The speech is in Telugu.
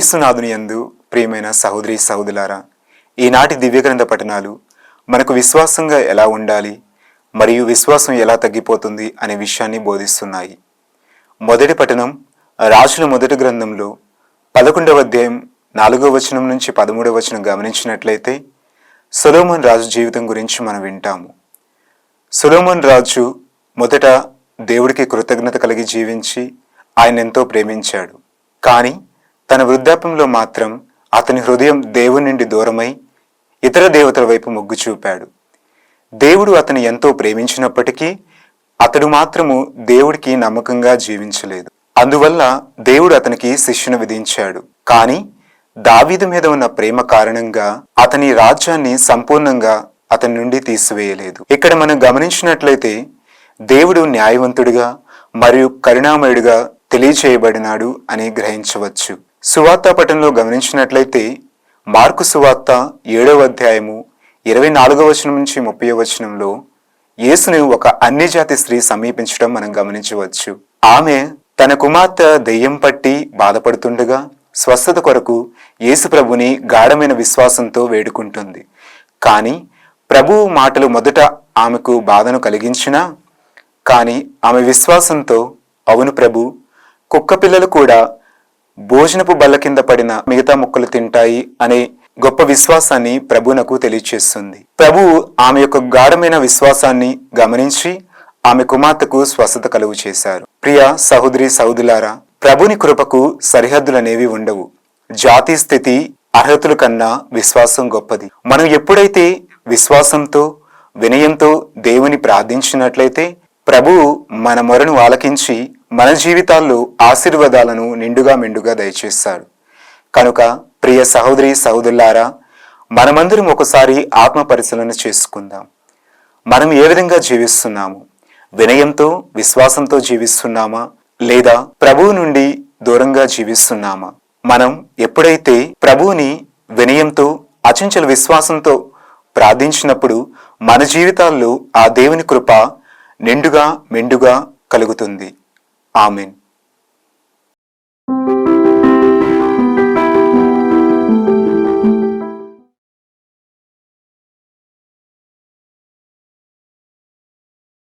క్రీస్తునాథుని యందు ప్రియమైన సహోదరి సహోదరులారా, ఈనాటి దివ్యగ్రంథ పఠనాలు మనకు విశ్వాసంగా ఎలా ఉండాలి మరియు విశ్వాసం ఎలా తగ్గిపోతుంది అనే విషయాన్ని బోధిస్తున్నాయి. మొదటి పఠనం రాజుల మొదటి గ్రంథంలో 11వ అధ్యాయం 4వ వచనం నుంచి 13వ వచనం గమనించినట్లయితే సొలొమోను రాజు జీవితం గురించి మనం వింటాము. సొలొమోను రాజు మొదట దేవుడికి కృతజ్ఞత కలిగి జీవించి ఆయన ఎంతో ప్రేమించాడు. కానీ తన వృద్ధాప్యంలో మాత్రం అతని హృదయం దేవుని నుండి దూరమై ఇతర దేవతల వైపు మొగ్గు చూపాడు. దేవుడు అతని ఎంతో ప్రేమించినప్పటికీ అతడు మాత్రము దేవుడికి నమ్మకంగా జీవించలేదు. అందువల్ల దేవుడు అతనికి శిక్షను విధించాడు. కానీ దావీదు మీద ఉన్న ప్రేమ కారణంగా అతని రాజ్యాన్ని సంపూర్ణంగా అతని నుండి తీసివేయలేదు. ఇక్కడ మనం గమనించినట్లయితే దేవుడు న్యాయవంతుడిగా మరియు కరుణామయుడిగా తెలియచేయబడినాడు అని గ్రహించవచ్చు. సువార్త పఠనంలో గమనించినట్లయితే మార్కు సువార్త 7వ అధ్యాయము 24వ వచనం నుంచి 30వ వచనంలో యేసును ఒక అన్యజాతి స్త్రీ సమీపించడం మనం గమనించవచ్చు. ఆమె తన కుమార్తె దెయ్యం పట్టి బాధపడుతుండగా స్వస్థత కొరకు యేసు ప్రభుని గాఢమైన విశ్వాసంతో వేడుకుంటుంది. కానీ ప్రభువు మాటలు మొదట ఆమెకు బాధను కలిగించినా కానీ ఆమె విశ్వాసంతో అవును ప్రభు, కుక్క పిల్లలు కూడా భోజనపు బల్ల కింద పడిన మిగతా ముక్కలు తింటాయి అనే గొప్ప విశ్వాసాన్ని ప్రభువునకు తెలియచేస్తుంది. ప్రభువు ఆమె యొక్క గాఢమైన విశ్వాసాన్ని గమనించి ఆమె కుమార్తెకు స్వస్థత కలుగు చేశారు. ప్రియ సహోదరి సహోదరులారా, ప్రభుని కృపకు సరిహద్దులనేవి ఉండవు. జాతి స్థితి అర్హతల కన్నా విశ్వాసం గొప్పది. మనం ఎప్పుడైతే విశ్వాసంతో వినయంతో దేవుని ప్రార్థించినట్లయితే ప్రభువు మన మొరను ఆలకించి మన జీవితాల్లో ఆశీర్వాదాలను నిండుగా మెండుగా దయచేస్తాడు. కనుక ప్రియ సహోదరి సహోదరులారా, మనమందరం ఒకసారి ఆత్మ పరిశీలన చేసుకుందాం. మనం ఏ విధంగా జీవిస్తున్నాము? వినయంతో విశ్వాసంతో జీవిస్తున్నామా లేదా ప్రభువు నుండి దూరంగా జీవిస్తున్నామా? మనం ఎప్పుడైతే ప్రభువుని వినయంతో అచంచల విశ్వాసంతో ప్రార్థించినప్పుడు మన జీవితాల్లో ఆ దేవుని కృప నిండుగా మెండుగా కలుగుతుంది. ఆమేన్.